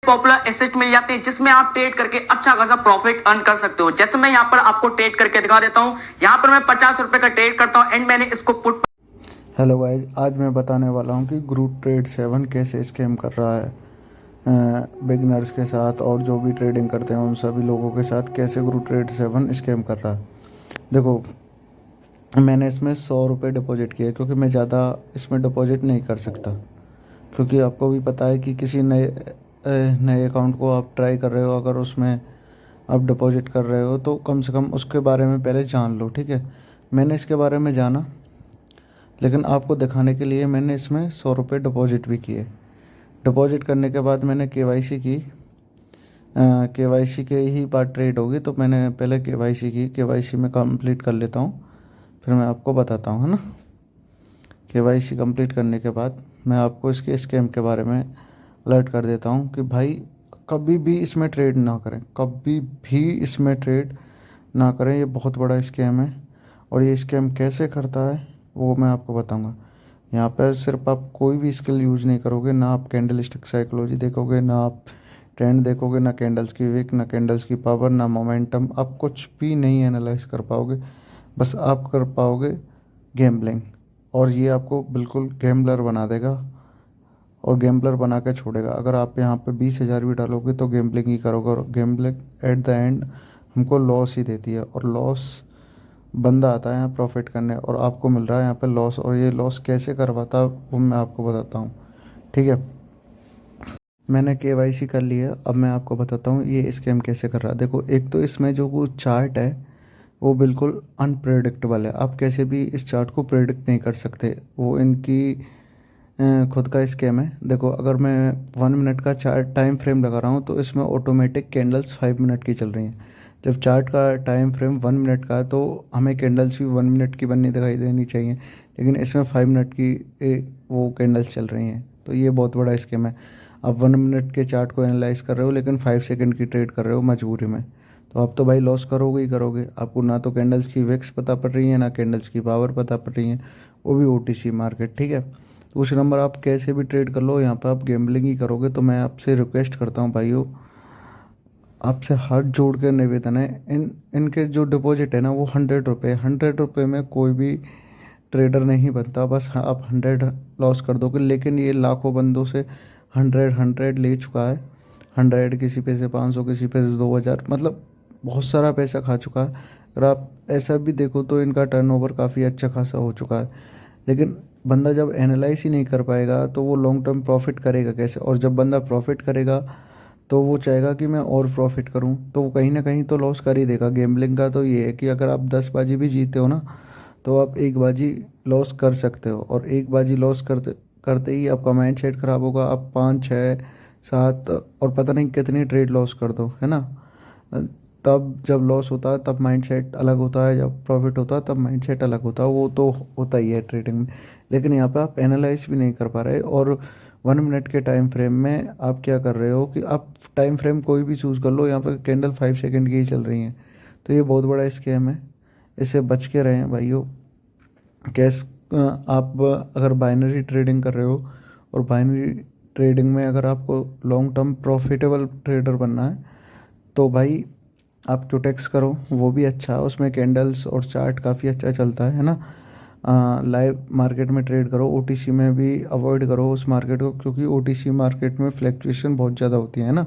Popular asset मिल जाते हैं जिसमें आप ट्रेड करके अच्छा खासा प्रॉफिट अर्न कर सकते हो। जैसे मैं यहाँ पर आपको ट्रेड करके दिखा देता हूँ। यहाँ पर मैं 50 रुपए का ट्रेड करता हूँ एंड मैंने इसको पुट। हेलो गाइज, आज मैं बताने वाला हूँ कि ग्रुप ट्रेड 7 कैसे स्कैम कर रहा है बिगनर्स के साथ, और जो भी ट्रेडिंग करते हैं उन सभी लोगों के साथ कैसे ग्रुप ट्रेड 7 स्कैम कर रहा है। देखो, मैंने इसमें 100 रुपये डिपॉजिट किए क्योंकि मैं ज़्यादा इसमें डिपॉजिट नहीं कर सकता, क्योंकि आपको भी पता है कि किसी नए अकाउंट को आप ट्राई कर रहे हो, अगर उसमें आप डिपॉजिट कर रहे हो तो कम से कम उसके बारे में पहले जान लो। ठीक है, मैंने इसके बारे में जाना, लेकिन आपको दिखाने के लिए मैंने इसमें 100 रुपये डिपॉजिट भी किए। डिपॉजिट करने के बाद मैंने केवाईसी की। केवाईसी के ही बाद ट्रेड होगी, तो मैंने पहले केवाईसी की। केवाईसी में कंप्लीट कर लेता हूँ, फिर मैं आपको बताता हूँ, है ना। केवाईसी कंप्लीट करने के बाद मैं आपको इसके स्कैम के बारे में अलर्ट कर देता हूँ कि भाई कभी भी इसमें ट्रेड ना करें, कभी भी इसमें ट्रेड ना करें। ये बहुत बड़ा स्कैम है, और ये स्कैम कैसे करता है वो मैं आपको बताऊंगा। यहाँ पर सिर्फ आप कोई भी स्किल यूज़ नहीं करोगे, ना आप कैंडल स्टिक साइकोलॉजी देखोगे, ना आप ट्रेंड देखोगे, ना कैंडल्स की विक, ना कैंडल्स की पावर, ना मोमेंटम। आप कुछ भी नहीं एनालाइज कर पाओगे, बस आप कर पाओगे गैम्बलिंग, और ये आपको बिल्कुल गैम्बलर बना देगा और गैम्बलर बना के छोड़ेगा। अगर आप यहाँ पे 20,000 भी डालोगे तो गैम्बलिंग ही करोगे, और गैम्बलिंग एट द एंड हमको लॉस ही देती है। और लॉस बंदा आता है यहाँ प्रॉफिट करने, और आपको मिल रहा है यहाँ पे लॉस। और ये लॉस कैसे करवाता है वो मैं आपको बताता हूँ। ठीक है, मैंने केवाईसी कर लिया, अब मैं आपको बताता हूँ ये स्कैम कैसे कर रहा है। देखो, एक तो इसमें जो वो चार्ट है वो बिल्कुल अनप्रेडिक्टेबल है। आप कैसे भी इस चार्ट को प्रेडिक्ट नहीं कर सकते, वो इनकी खुद का स्कैम है। देखो, अगर मैं 1 मिनट का चार्ट टाइम फ्रेम लगा रहा हूँ तो इसमें ऑटोमेटिक कैंडल्स 5 मिनट की चल रही हैं। जब चार्ट का टाइम फ्रेम 1 मिनट का है तो हमें कैंडल्स भी 1 मिनट की बननी दिखाई देनी चाहिए, लेकिन इसमें 5 मिनट की वो कैंडल्स चल रही हैं। तो ये बहुत बड़ा स्कैम है। आप 1 मिनट के चार्ट को एनालाइज कर रहे हो, लेकिन 5 सेकंड की ट्रेड कर रहे हो मजबूरी में, तो आप तो भाई लॉस करोगे ही करोगे। आपको ना तो कैंडल्स की विक्स पता पड़ रही है, ना कैंडल्स की पावर पता पड़ रही है, वो भी ओटीसी मार्केट। ठीक है, तो उस नंबर आप कैसे भी ट्रेड कर लो, यहाँ पर आप गैम्बलिंग ही करोगे। तो मैं आपसे रिक्वेस्ट करता हूँ भाइयों, आपसे हाथ जोड़ कर निवेदन है, इनके जो डिपॉजिट है ना वो 100 रुपये। 100 रुपये में कोई भी ट्रेडर नहीं बनता। बस आप 100 लॉस कर दोगे, लेकिन ये लाखों बंदों से 100 ले चुका है। 100 किसी पे से 500, किसी पे से 2,000, मतलब बहुत सारा पैसा खा चुका है। अगर आप ऐसा भी देखो तो इनका टर्नओवर काफ़ी अच्छा खासा हो चुका है। लेकिन बंदा जब एनालाइज ही नहीं कर पाएगा तो वो लॉन्ग टर्म प्रॉफिट करेगा कैसे? और जब बंदा प्रॉफिट करेगा तो वो चाहेगा कि मैं और प्रॉफिट करूं, तो वो कहीं ना कहीं तो लॉस कर ही देगा। गैम्बलिंग का तो ये है कि अगर आप 10 बाजी भी जीते हो ना, तो आप एक बाजी लॉस कर सकते हो, और एक बाजी लॉस करते करते ही आपका माइंड सेट खराब होगा। आप 5, 6, 7 और पता नहीं कितनी ट्रेड लॉस कर दो, है ना। तब जब लॉस होता है तब माइंड सेट अलग होता है, जब प्रॉफिट होता है तब माइंड सेट अलग होता है। वो तो होता ही है ट्रेडिंग में। लेकिन यहाँ पे आप एनालाइज भी नहीं कर पा रहे, और 1 मिनट के टाइम फ्रेम में आप क्या कर रहे हो कि आप टाइम फ्रेम कोई भी चूज़ कर लो, यहाँ पर कैंडल 5 सेकंड की ही चल रही हैं। तो ये बहुत बड़ा स्कैम है, इससे बच के रहें भाइयों। कैश आप अगर बाइनरी ट्रेडिंग कर रहे हो, और बाइनरी ट्रेडिंग में अगर आपको लॉन्ग टर्म प्रॉफिटेबल ट्रेडर बनना है, तो भाई आप क्यूटेक्स करो, वो भी अच्छा है। उसमें कैंडल्स और चार्ट काफ़ी अच्छा चलता है ना। लाइव मार्केट में ट्रेड करो, ओटीसी में भी अवॉइड करो उस मार्केट को, क्योंकि ओटीसी मार्केट में फ्लैक्चुएशन बहुत ज़्यादा होती है ना।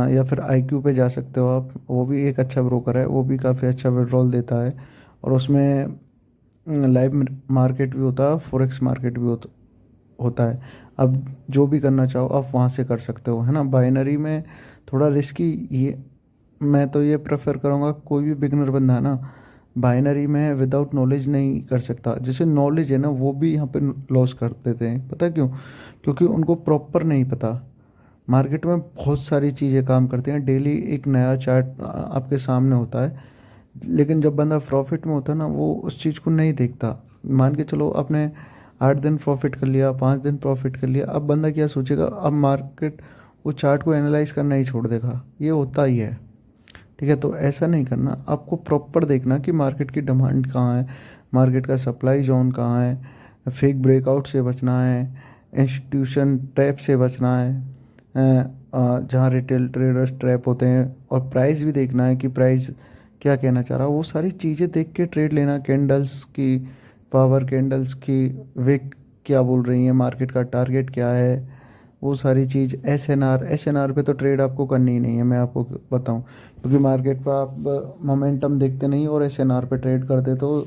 या फिर आईक्यू पे जा सकते हो आप, वो भी एक अच्छा ब्रोकर है, वो भी काफ़ी अच्छा विड्रॉल देता है। और उसमें लाइव मार्केट भी होता है, फॉरेक्स मार्केट भी होता है। अब जो भी करना चाहो आप वहाँ से कर सकते हो, है ना। बाइनरी में थोड़ा रिस्की, ये मैं तो ये प्रेफर करूँगा, कोई भी बिगनर बंदा है ना, बाइनरी में विदाउट नॉलेज नहीं कर सकता। जैसे नॉलेज है ना, वो भी यहाँ पे लॉस कर देते हैं। पता क्यों? क्योंकि उनको प्रॉपर नहीं पता। मार्केट में बहुत सारी चीज़ें काम करती हैं, डेली एक नया चार्ट आपके सामने होता है, लेकिन जब बंदा प्रॉफिट में होता है ना, वो उस चीज़ को नहीं देखता। मान के चलो आपने 8 दिन प्रॉफिट कर लिया, 5 दिन प्रॉफिट कर लिया, अब बंदा क्या सोचेगा? अब मार्केट वो चार्ट को एनालाइज करना ही छोड़ देगा। ये होता ही है। ठीक है, तो ऐसा नहीं करना। आपको प्रॉपर देखना कि मार्केट की डिमांड कहाँ है, मार्केट का सप्लाई जोन कहाँ है, फेक ब्रेकआउट से बचना है, इंस्टीट्यूशन ट्रैप से बचना है, जहाँ रिटेल ट्रेडर्स ट्रैप होते हैं, और प्राइस भी देखना है कि प्राइस क्या कहना चाह रहा है, वो सारी चीज़ें देख के ट्रेड लेना। कैंडल्स की पावर, कैंडल्स की विक क्या बोल रही है, मार्केट का टारगेट क्या है, वो सारी चीज़। एसएनआर पे तो ट्रेड आपको करनी ही नहीं है, मैं आपको बताऊं, क्योंकि मार्केट पर आप मोमेंटम देखते नहीं और एसएनआर पे ट्रेड करते तो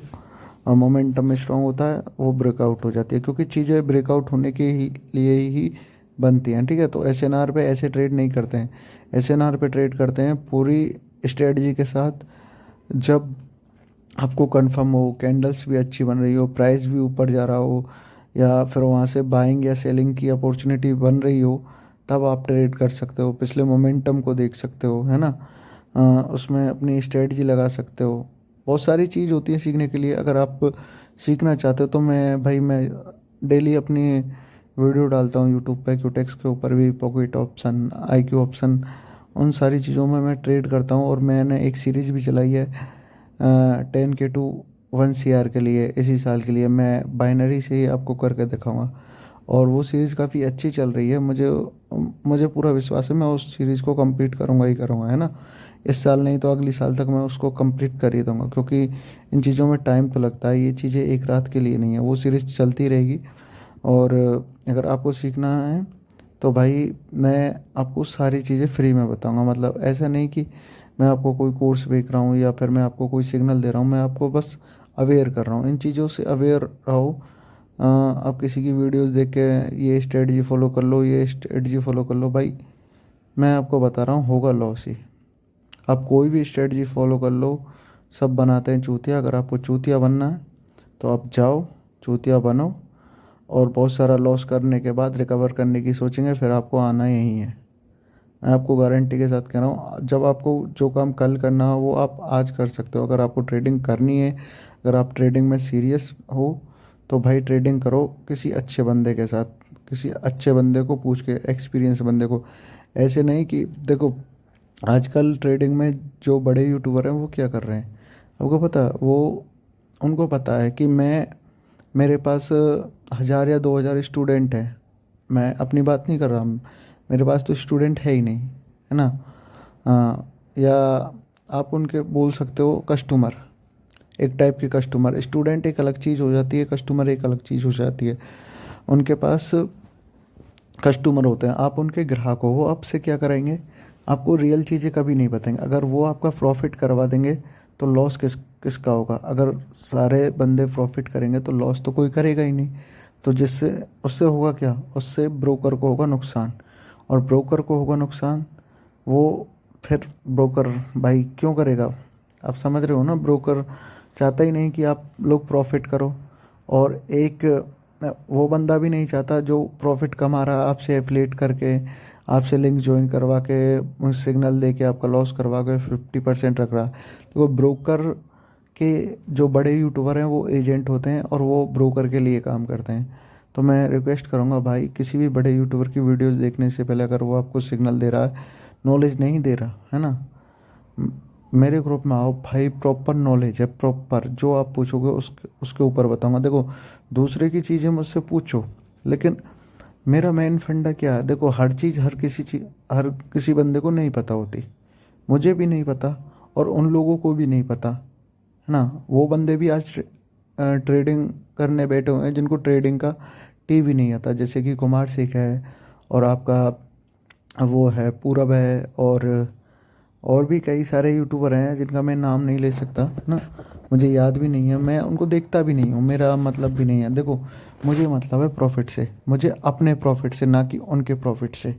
मोमेंटम में स्ट्रांग होता है, वो ब्रेकआउट हो जाती है, क्योंकि चीज़ें ब्रेकआउट होने के ही लिए ही बनती हैं। ठीक है, तो एसएनआर पे ऐसे ट्रेड नहीं करते हैं। एसएनआर पे ट्रेड करते हैं पूरी स्ट्रेटजी के साथ, जब आपको कंफर्म हो कैंडल्स भी अच्छी बन रही हो, प्राइस भी ऊपर जा रहा हो, या फिर वहाँ से बाइंग या सेलिंग की अपॉर्चुनिटी बन रही हो, तब आप ट्रेड कर सकते हो। पिछले मोमेंटम को देख सकते हो, है ना। उसमें अपनी स्ट्रेटजी लगा सकते हो। बहुत सारी चीज़ होती है सीखने के लिए। अगर आप सीखना चाहते हो तो मैं डेली अपनी वीडियो डालता हूँ यूट्यूब पे, क्यूटेक्स के ऊपर भी, पॉकेट ऑप्शन, आईक्यू ऑप्शन, उन सारी चीज़ों में मैं ट्रेड करता हूँ। और मैंने एक सीरीज़ भी चलाई है 10K to 1 CR के लिए, इसी साल के लिए। मैं बाइनरी से ही आपको करके दिखाऊंगा, और वो सीरीज़ काफ़ी अच्छी चल रही है। मुझे पूरा विश्वास है मैं उस सीरीज़ को कंप्लीट करूँगा ही करूँगा, है ना। इस साल नहीं तो अगली साल तक मैं उसको कंप्लीट कर ही दूँगा, क्योंकि इन चीज़ों में टाइम तो लगता है। ये चीज़ें एक रात के लिए नहीं है, वो सीरीज़ चलती रहेगी। और अगर आपको सीखना है तो भाई मैं आपको सारी चीज़ें फ्री में बताऊंगा। मतलब ऐसा नहीं कि मैं आपको कोई कोर्स बेच रहा हूँ या फिर मैं आपको कोई सिग्नल दे रहा हूँ, मैं आपको बस अवेयर कर रहा हूँ। इन चीज़ों से अवेयर रहो। आप किसी की वीडियोस देख के ये स्ट्रेटजी फॉलो कर लो, ये स्ट्रेटजी फॉलो कर लो, भाई मैं आपको बता रहा हूँ होगा लॉस ही। आप कोई भी स्ट्रेटजी फॉलो कर लो, सब बनाते हैं चूतिया। अगर आपको चूतिया बनना है तो आप जाओ, चूतिया बनो, और बहुत सारा लॉस करने के बाद रिकवर करने की सोचेंगे, फिर आपको आना यही है। मैं आपको गारंटी के साथ कह रहा हूँ, जब आपको जो काम कल करना हो वो आप आज कर सकते हो। अगर आपको ट्रेडिंग करनी है, अगर आप ट्रेडिंग में सीरियस हो, तो भाई ट्रेडिंग करो किसी अच्छे बंदे के साथ, किसी अच्छे बंदे को पूछ के, एक्सपीरियंस बंदे को। ऐसे नहीं कि देखो, आजकल ट्रेडिंग में जो बड़े यूट्यूबर हैं वो क्या कर रहे हैं आपको पता है? वो उनको पता है कि मेरे पास 1,000 या 2,000 स्टूडेंट हैं। मैं अपनी बात नहीं कर रहा, मेरे पास तो स्टूडेंट है ही नहीं, है ना। या आप उनके बोल सकते हो कस्टमर, एक टाइप के कस्टमर। स्टूडेंट एक अलग चीज़ हो जाती है, कस्टमर एक अलग चीज़ हो जाती है। उनके पास कस्टमर होते हैं, आप उनके ग्राहक हो। वो आपसे क्या कराएंगे? आपको रियल चीज़ें कभी नहीं बताएंगे। अगर वो आपका प्रॉफिट करवा देंगे तो लॉस किसका होगा? अगर सारे बंदे प्रॉफिट करेंगे तो लॉस तो कोई करेगा ही नहीं। तो जिससे उससे होगा क्या? उससे ब्रोकर को होगा नुकसान। और ब्रोकर को होगा नुकसान, वो फिर ब्रोकर भाई क्यों करेगा? आप समझ रहे हो ना, ब्रोकर चाहता ही नहीं कि आप लोग प्रॉफिट करो। और एक वो बंदा भी नहीं चाहता जो प्रॉफिट कमा रहा है आपसे एफिलिएट करके, आपसे लिंक ज्वाइन करवा के, सिग्नल दे के आपका लॉस करवा के 50% रख रहा है। तो ब्रोकर के जो बड़े यूट्यूबर हैं वो एजेंट होते हैं, और वो ब्रोकर के लिए काम करते हैं। तो मैं रिक्वेस्ट करूँगा भाई, किसी भी बड़े यूट्यूबर की वीडियोस देखने से पहले, अगर वो आपको सिग्नल दे रहा है, नॉलेज नहीं दे रहा है ना, मेरे ग्रुप में आओ भाई। प्रॉपर नॉलेज है, प्रॉपर जो आप पूछोगे उसके ऊपर बताऊंगा। देखो, दूसरे की चीज़ें मुझसे पूछो, लेकिन मेरा मेन फंडा क्या है? देखो, हर चीज़ हर किसी बंदे को नहीं पता होती। मुझे भी नहीं पता, और उन लोगों को भी नहीं पता, है ना। वो बंदे भी आज ट्रेडिंग करने बैठे हुए हैं जिनको ट्रेडिंग का टी भी नहीं आता, जैसे कि कुमार शेख है, और आपका वो है पूरब है, और भी कई सारे यूट्यूबर हैं जिनका मैं नाम नहीं ले सकता ना, मुझे याद भी नहीं है। मैं उनको देखता भी नहीं हूँ, मेरा मतलब भी नहीं है। देखो, मुझे मतलब है प्रॉफिट से, मुझे अपने प्रॉफिट से, ना कि उनके प्रॉफिट से।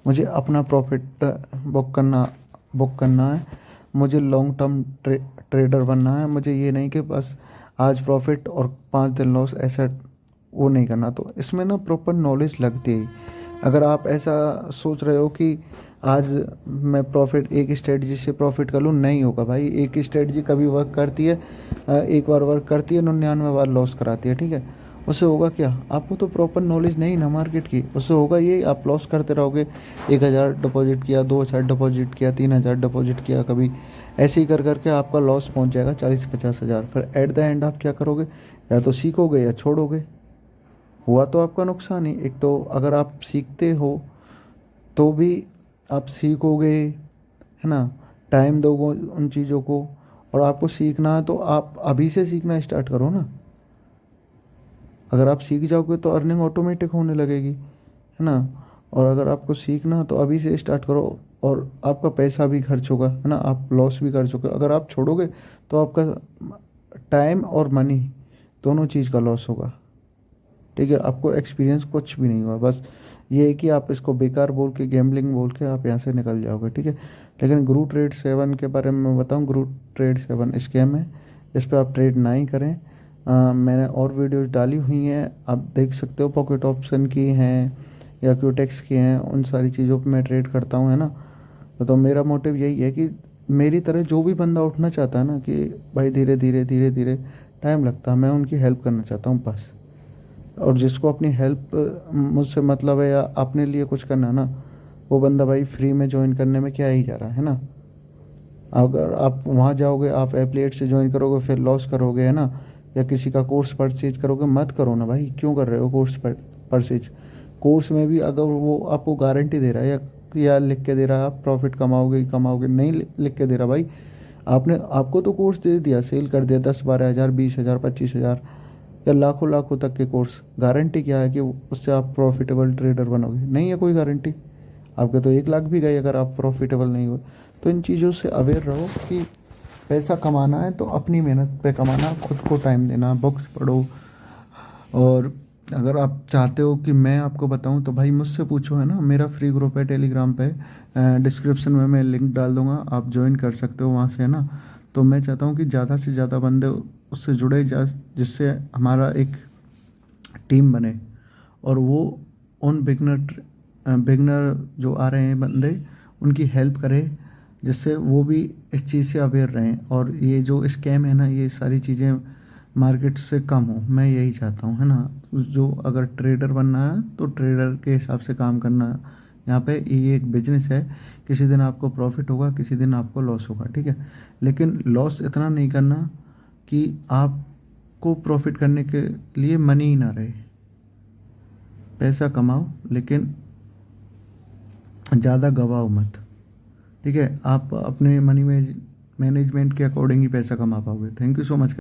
मुझे अपना प्रॉफिट बुक करना है। मुझे लॉन्ग टर्म ट्रेडर बनना है। मुझे ये नहीं कि बस आज प्रॉफिट और 5 दिन लॉस, ऐसा वो नहीं करना। तो इसमें ना प्रॉपर नॉलेज लगती है। अगर आप ऐसा सोच रहे हो कि आज मैं प्रॉफिट, एक स्ट्रेटजी से प्रॉफिट कर लूँ, नहीं होगा भाई। एक स्ट्रेटजी कभी वर्क करती है, एक बार वर्क करती है, 99 बार लॉस कराती है, ठीक है। उससे होगा क्या? आपको तो प्रॉपर नॉलेज नहीं ना मार्केट की। उससे होगा ये, आप लॉस करते रहोगे। 1,000 डिपॉजिट किया, 2,000 डिपॉजिट किया, 3,000 डिपॉजिट किया, कभी ऐसे ही कर करके आपका लॉस पहुंच जाएगा 40-50 हज़ार। फिर एट द एंड आप क्या करोगे? या तो सीखोगे या छोड़ोगे। हुआ तो आपका नुकसान ही। एक तो अगर आप सीखते हो तो भी आप सीखोगे, है ना, टाइम दोगे उन चीज़ों को, और आपको सीखना है तो आप अभी से सीखना स्टार्ट करो ना। अगर आप सीख जाओगे तो अर्निंग ऑटोमेटिक होने लगेगी, है ना। और अगर आपको सीखना तो अभी से स्टार्ट करो, और आपका पैसा भी खर्च होगा, है ना, आप लॉस भी कर चुके। अगर आप छोड़ोगे तो आपका टाइम और मनी दोनों चीज़ का लॉस होगा, ठीक है। आपको एक्सपीरियंस कुछ भी नहीं हुआ, बस ये है कि आप इसको बेकार बोल के, गैम्बलिंग बोल के आप यहाँ से निकल जाओगे, ठीक है। लेकिन गुरु ट्रेड 7 के बारे में मैं बताऊँ, गुरु ट्रेड 7 स्कैम है, इस पर आप ट्रेड ना ही करें। मैंने और वीडियोस डाली हुई हैं, आप देख सकते हो, पॉकेट ऑप्शन की हैं या क्यूटेक्स की हैं, उन सारी चीज़ों पे मैं ट्रेड करता हूँ, है ना। तो मेरा मोटिव यही है कि मेरी तरह जो भी बंदा उठना चाहता है ना, कि भाई धीरे धीरे धीरे धीरे टाइम लगता है, मैं उनकी हेल्प करना चाहता हूँ बस। और जिसको अपनी हेल्प मुझसे मतलब है या अपने लिए कुछ करना है ना, वो बंदा भाई फ्री में ज्वाइन करने में क्या ही जा रहा है ना। अगर आप वहाँ जाओगे, आप एफिलिएट से ज्वाइन करोगे, फिर लॉस करोगे, है ना, या किसी का कोर्स परचेज करोगे, मत करो ना भाई। क्यों कर रहे हो कोर्स परचेज? कोर्स में भी अगर वो आपको गारंटी दे रहा है या लिख के दे रहा है आप प्रॉफिट कमाओगे ही कमाओगे, नहीं लिख के दे रहा भाई। आपने आपको तो कोर्स दे दिया, सेल कर दिया, 10-12 हज़ार, 20 हज़ार, 25 हज़ार या लाखों लाखों तक के कोर्स, गारंटी क्या है कि उससे आप प्रॉफिटेबल ट्रेडर बनोगे? नहीं है कोई गारंटी। आपके तो 1 लाख भी गए अगर आप प्रॉफिटेबल नहीं हुए। तो इन चीज़ों से अवेयर रहो कि पैसा कमाना है तो अपनी मेहनत पे कमाना, खुद को टाइम देना, बुक्स पढ़ो। और अगर आप चाहते हो कि मैं आपको बताऊं तो भाई मुझसे पूछो, है ना। मेरा फ्री ग्रुप है टेलीग्राम पे, डिस्क्रिप्शन में मैं लिंक डाल दूंगा, आप ज्वाइन कर सकते हो वहाँ से, है ना। तो मैं चाहता हूँ कि ज़्यादा से ज़्यादा बंदे उससे जुड़े जा, जिससे हमारा एक टीम बने, और वो उन बिगनर जो आ रहे हैं बंदे, उनकी हेल्प करे, जिससे वो भी इस चीज़ से अवेयर रहें, और ये जो स्कैम है ना, ये सारी चीज़ें मार्केट से कम हो, मैं यही चाहता हूँ, है ना। जो अगर ट्रेडर बनना है तो ट्रेडर के हिसाब से काम करना। यहाँ पे ये एक बिजनेस है, किसी दिन आपको प्रॉफिट होगा, किसी दिन आपको लॉस होगा, ठीक है। लेकिन लॉस इतना नहीं करना कि आपको प्रॉफिट करने के लिए मनी ही ना रहे। पैसा कमाओ लेकिन ज़्यादा गवाओ मत, ठीक है। आप अपने मनी में मैनेजमेंट के अकॉर्डिंग ही पैसा कमा पाओगे। Thank you so much.